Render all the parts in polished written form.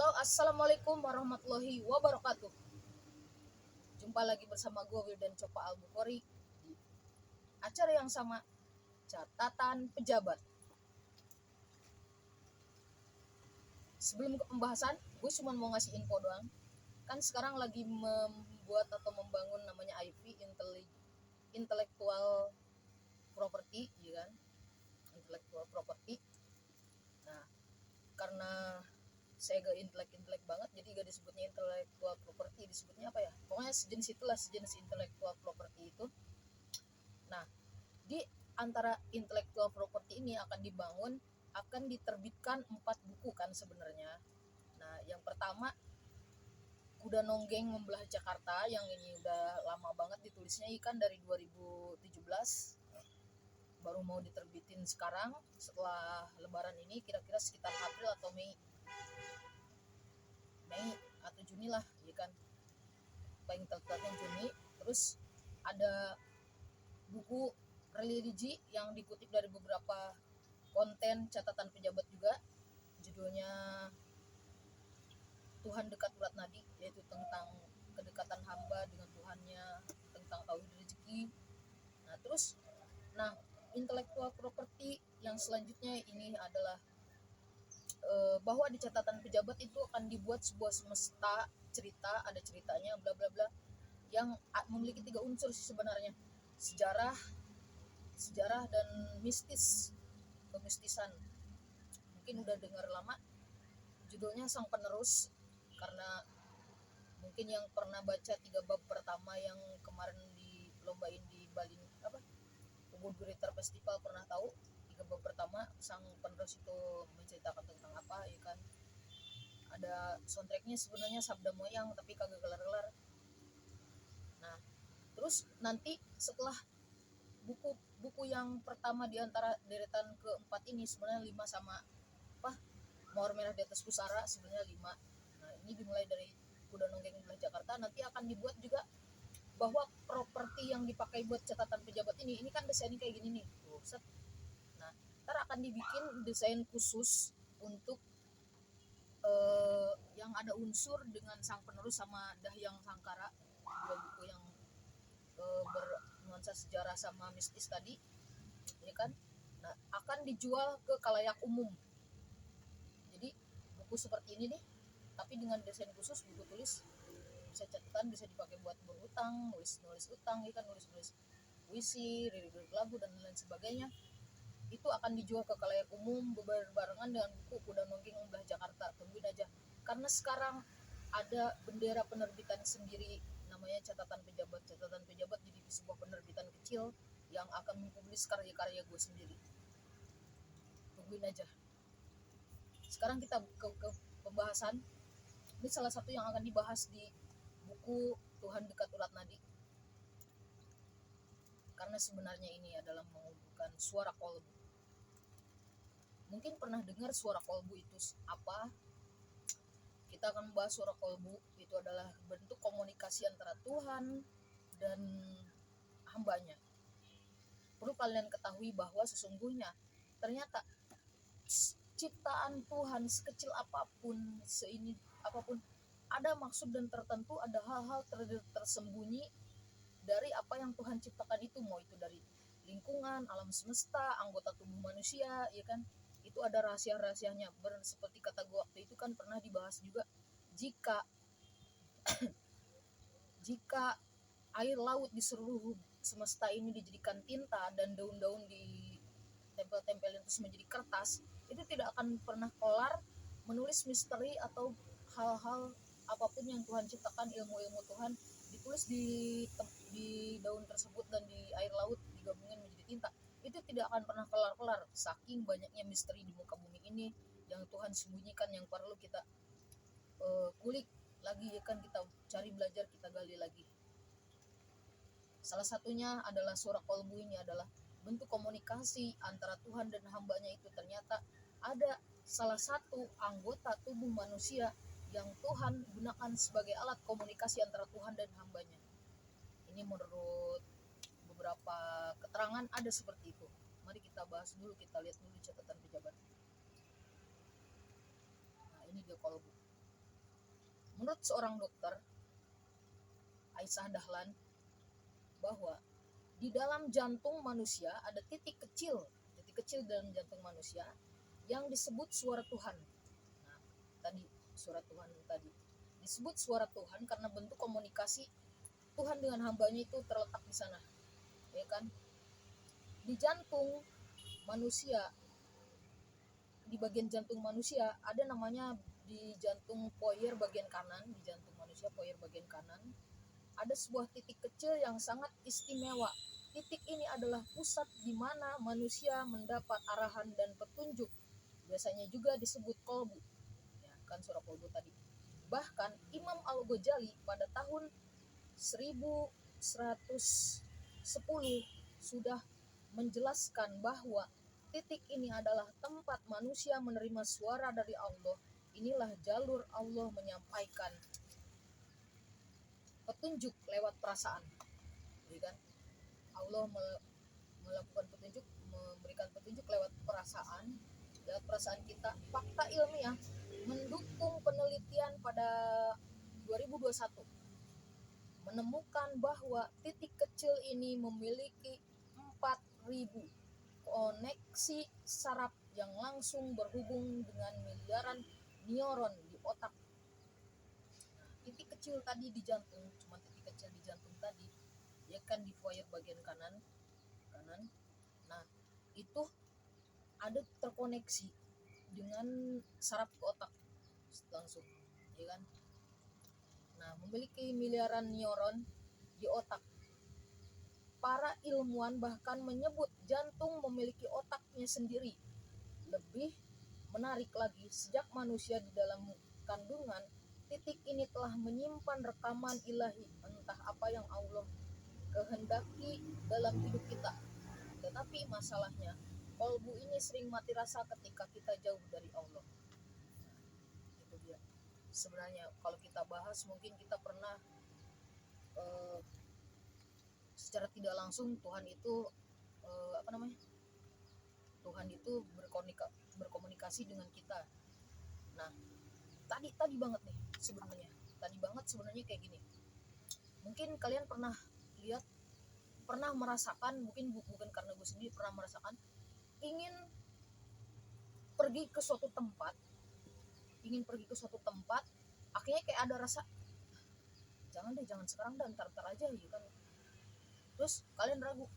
Halo, assalamualaikum warahmatullahi wabarakatuh. Jumpa lagi bersama gue Wildan Copa Al Bukhari di acara yang sama, catatan pejabat. Sebelum ke pembahasan, gue cuma mau ngasih info doang. Kan sekarang lagi membuat atau membangun namanya IP, Intellectual Property, ya kan? Intellectual Property. Nah, karena saya gak intelek banget, jadi gak disebutnya intellectual property, disebutnya apa ya, pokoknya sejenis intellectual property itu. Nah, di antara intellectual property ini akan diterbitkan 4 buku kan sebenarnya. Nah, yang pertama Kuda Nonggeng Membelah Jakarta, yang ini udah lama banget ditulisnya, ikan dari 2017, baru mau diterbitin sekarang setelah lebaran ini, kira-kira sekitar April atau Mei atau Juni lah, ya kan, paling tepatnya Juni. Terus ada buku religi yang dikutip dari beberapa konten catatan pejabat juga, judulnya Tuhan Dekat Urat Nadi, yaitu tentang kedekatan hamba dengan Tuhannya, tentang tauhid rezeki. Nah, intellectual property yang selanjutnya ini adalah bahwa di catatan pejabat itu akan dibuat sebuah semesta cerita, ada ceritanya bla bla bla, yang memiliki 3 unsur sih sebenarnya: sejarah, dan kemistisan. Mungkin udah dengar lama, judulnya Sang Penerus, karena mungkin yang pernah baca 3 bab pertama yang kemarin dilombain di Bali Ubud Greater Festival pernah tahu. 3 bab pertama Sang Penerus itu menceritakan tentang apa, ya kan. Ada soundtracknya sebenarnya Sabda Moyang, tapi kagak kelar-kelar. Nah, terus nanti setelah buku yang pertama di antara deretan keempat ini, sebenarnya 5 sama Mawar Merah di Atas Pusara, sebenarnya 5. Nah, ini dimulai dari Kuda Nonggeng Membelah Jakarta. Nanti akan dibuat juga bahwa properti yang dipakai buat catatan pejabat ini kan desainnya kayak gini nih. Nah, ntar akan dibikin desain khusus untuk yang ada unsur dengan Sang Penerus sama Dahyang Sangkara, 2 buku yang bernuansa sejarah sama mistis tadi, ya kan. Nah, akan dijual ke khalayak umum. Jadi buku seperti ini nih, tapi dengan desain khusus, buku tulis, bisa catatan, bisa dipakai buat berutang, nulis utang, ya kan, nulis puisi, lirik lagu dan lain sebagainya. Itu akan dijual ke khalayak umum berbarengan dengan buku Kuda Nonggeng Membelah Jakarta. Tungguin aja, karena sekarang ada bendera penerbitan sendiri, namanya catatan pejabat. Jadi sebuah penerbitan kecil yang akan mempublis karya-karya gue sendiri. Tungguin aja. Sekarang kita ke pembahasan. Ini salah satu yang akan dibahas di buku Tuhan Dekat Urat Nadi, karena sebenarnya ini adalah mengumpulkan suara kolbu. Mungkin pernah dengar suara kolbu itu apa? Kita akan membahas suara kolbu. Itu adalah bentuk komunikasi antara Tuhan dan hambanya. Perlu kalian ketahui bahwa sesungguhnya ternyata ciptaan Tuhan sekecil apapun, apapun, ada maksud dan tertentu, ada hal-hal tersembunyi dari apa yang Tuhan ciptakan itu, mau itu dari lingkungan, alam semesta, anggota tubuh manusia, ya kan. Itu ada rahasia-rahasianya. Seperti kata gue waktu itu kan pernah dibahas juga, jika air laut di seluruh semesta ini dijadikan tinta dan daun-daun ditempel-tempelin terus menjadi kertas, itu tidak akan pernah kelar menulis misteri atau hal-hal apapun yang Tuhan ciptakan, ilmu-ilmu Tuhan ditulis di daun tersebut dan di air laut digabungin menjadi tinta. Itu tidak akan pernah kelar-kelar, saking banyaknya misteri di muka bumi ini yang Tuhan sembunyikan, yang perlu kita kulik lagi, ya kan, kita cari, belajar, kita gali lagi. Salah satunya adalah suara kolbu. Ini adalah bentuk komunikasi antara Tuhan dan hambanya. Itu ternyata ada salah satu anggota tubuh manusia yang Tuhan gunakan sebagai alat komunikasi antara Tuhan dan hambanya. Ini menurut beberapa keterangan ada seperti itu. Mari kita bahas dulu, kita lihat dulu catatan pejabat. Nah, ini dia kolbu. Menurut seorang dokter, Aisyah Dahlan, bahwa di dalam jantung manusia ada titik kecil dalam jantung manusia yang disebut suara Tuhan. Nah, tadi suara Tuhan tadi disebut suara Tuhan karena bentuk komunikasi Tuhan dengan hambanya itu terletak di sana, ya kan? Di jantung manusia, di bagian jantung manusia ada namanya, di jantung poyer bagian kanan, di jantung manusia poyer bagian kanan ada sebuah titik kecil yang sangat istimewa. Titik ini adalah pusat di mana manusia mendapat arahan dan petunjuk. Biasanya juga disebut kolbu, ya kan, surah kolbu tadi. Bahkan Imam Al-Ghazali pada tahun 1110 sudah menjelaskan bahwa titik ini adalah tempat manusia menerima suara dari Allah. Inilah jalur Allah menyampaikan petunjuk lewat perasaan, ya kan? Allah melakukan petunjuk, memberikan petunjuk lewat perasaan kita. Fakta ilmiah mendukung penelitian pada 2021 menemukan bahwa titik kecil ini memiliki 4.000 koneksi saraf yang langsung berhubung dengan miliaran neuron di otak. Titik kecil tadi di jantung, cuma titik kecil di jantung tadi, ya kan, di foyer bagian kanan. Nah, itu ada terkoneksi dengan saraf ke otak langsung, ya kan? Nah, memiliki miliaran neuron di otak. Para ilmuwan bahkan menyebut jantung memiliki otaknya sendiri. Lebih menarik lagi, sejak manusia di dalam kandungan, titik ini telah menyimpan rekaman ilahi, entah apa yang Allah kehendaki dalam hidup kita. Tetapi masalahnya, kolbu ini sering mati rasa ketika kita jauh dari Allah. Itu dia. Sebenarnya kalau kita bahas, mungkin kita pernah secara tidak langsung Tuhan itu Tuhan itu berkomunikasi dengan kita. Nah, tadi banget nih sebenarnya. Tadi banget sebenarnya kayak gini. Mungkin kalian pernah lihat, pernah merasakan, mungkin bukan karena gue sendiri, pernah merasakan ingin pergi ke suatu tempat, akhirnya kayak ada rasa, jangan sekarang dan ntar aja, ya kan? Terus kalian ragu,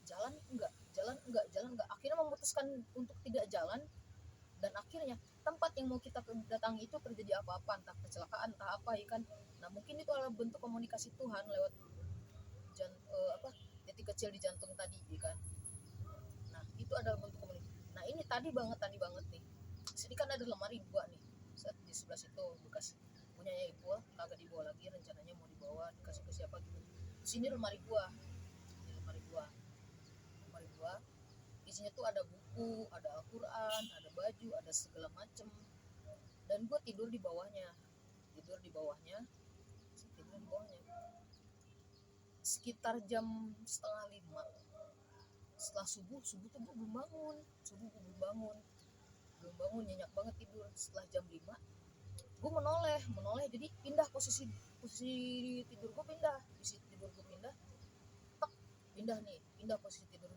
jalan enggak, akhirnya memutuskan untuk tidak jalan, dan akhirnya tempat yang mau kita datangi itu terjadi apa-apa, entah kecelakaan, entah apa, ya kan? Nah, mungkin itu adalah bentuk komunikasi Tuhan lewat titik kecil di jantung tadi, ya kan? Nah, itu adalah bentuk komunikasi. Nah, ini tadi banget nih. Sini kan ada lemari 2 nih. Di sebelah situ bekas punyanya ibu, kagak dibawa lagi, rencananya mau dibawa dikasih ke siapa gitu. Sini lemari gua. Isinya tuh ada buku, ada Al-Quran, ada baju, ada segala macem. Dan gua tidur di bawahnya. Sekitar jam 4:30 setelah subuh tuh gue belum bangun, nyenyak banget tidur. Setelah jam 5 gue menoleh, jadi pindah posisi tidur gue, pindah posisi tidur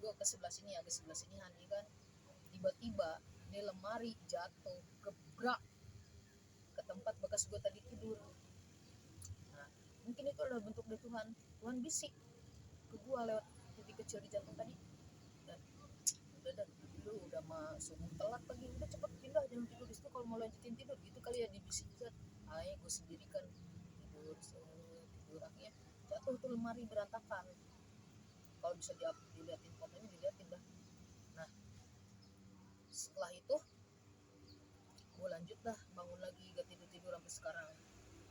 gue ke sebelah sini, agak sebelah sini Hani kan. Tiba-tiba ini lemari jatuh gebrak ke tempat bekas gue tadi tidur. Nah, mungkin itu adalah bentuk dari Tuhan bisik ke gue lewat titik kecil di jantung tadi. Dan udah lu udah masuk telat pagi, udah cepet pindah, jangan tidur di situ kalau mau lanjutin tidur gitu kali ya, dibisik. Akhirnya gue sendiri kan tidur akhirnya jatuh tuh lemari berantakan. Kalau bisa dilihatin fotonya, dilihatin dah. Nah, setelah itu gue lanjut dah, bangun lagi, gak tidur sampai sekarang.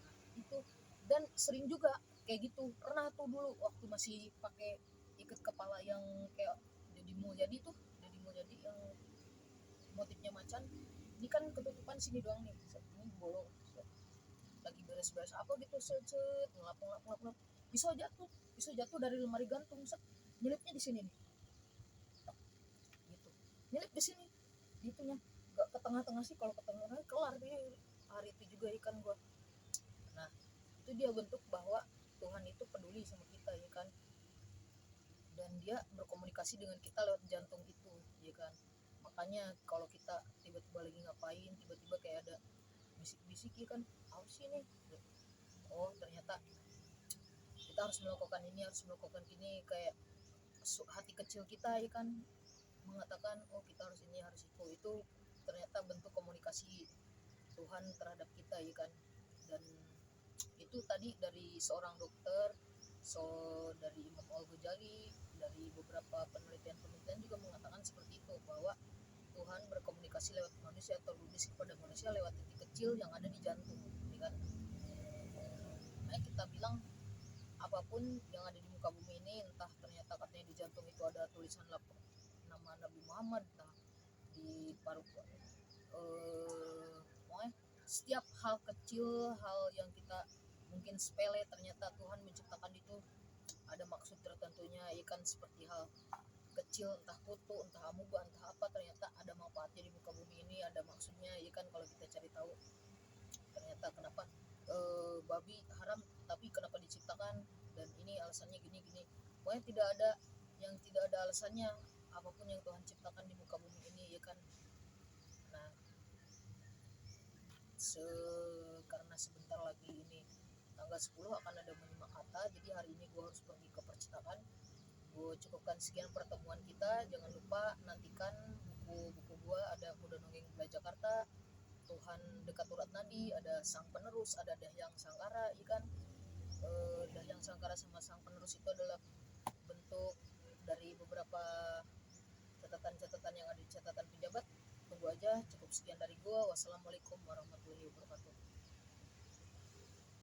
Nah, itu, dan sering juga kayak gitu. Pernah tuh dulu waktu masih pakai ikat kepala yang kayak Deddy Mulyadi yang motifnya macan. Ini kan ketutupan sini doang nih, ini bolong. Lagi beres-beres apa gitu, ngelap, bisa jatuh dari lemari gantung, nyelipnya di sini nih, gitu, nyelip di sini, gitunya. Gak ke tengah-tengah sih, kalau ke tengah kelar deh hari itu juga ikan gua. itu dia bentuk bahwa Tuhan itu peduli sama kita ya kan, dan dia berkomunikasi dengan kita lewat jantung itu ya kan. Makanya kalau kita tiba-tiba lagi ngapain, tiba-tiba kayak ada bisik-bisik ya kan, apa sih ini, oh ternyata kita harus melakukan ini, harus melakukan ini, kayak hati kecil kita ya kan mengatakan oh kita harus ini, harus itu ternyata bentuk komunikasi Tuhan terhadap kita ya kan. Dan itu tadi dari seorang dokter, dari Imam Al-Ghazali, dari beberapa penelitian juga mengatakan seperti itu, bahwa Tuhan berkomunikasi lewat manusia atau berbisik kepada manusia lewat titik kecil yang ada di jantung ya kan. Nah kita bilang apapun yang ada di muka bumi ini, entah ternyata katanya di jantung itu ada tulisan nama Nabi Muhammad, entah di paru setiap hal kecil, hal yang kita mungkin sepele, ternyata Tuhan menciptakan itu ada maksud tertentunya ya kan. Seperti hal kecil, entah kutu, entah amuba, entah apa, ternyata ada manfaatnya di muka bumi ini, ada maksudnya ya kan. Kalau kita cari tahu ternyata kenapa babi haram tapi kenapa diciptakan, dan ini alasannya gini-gini, pokoknya tidak ada yang tidak ada alasannya apapun yang Tuhan ciptakan di muka bumi ini ya kan. Nah karena sebentar lagi ini tanggal 10 akan ada menyimak kata, jadi hari ini gue harus pergi ke percetakan. Gue cukupkan sekian pertemuan kita. Jangan lupa nantikan buku-buku gue, ada Kuda Nongeng Belah Jakarta, Tuhan Dekat Urat Nadi, ada Sang Penerus, ada Dahyang Sangkara ikan. Dahyang Sangkara sama Sang Penerus itu adalah bentuk dari beberapa catatan-catatan yang ada di catatan pejabat. Tunggu aja. Cukup sekian dari gue. Wassalamualaikum warahmatullahi wabarakatuh.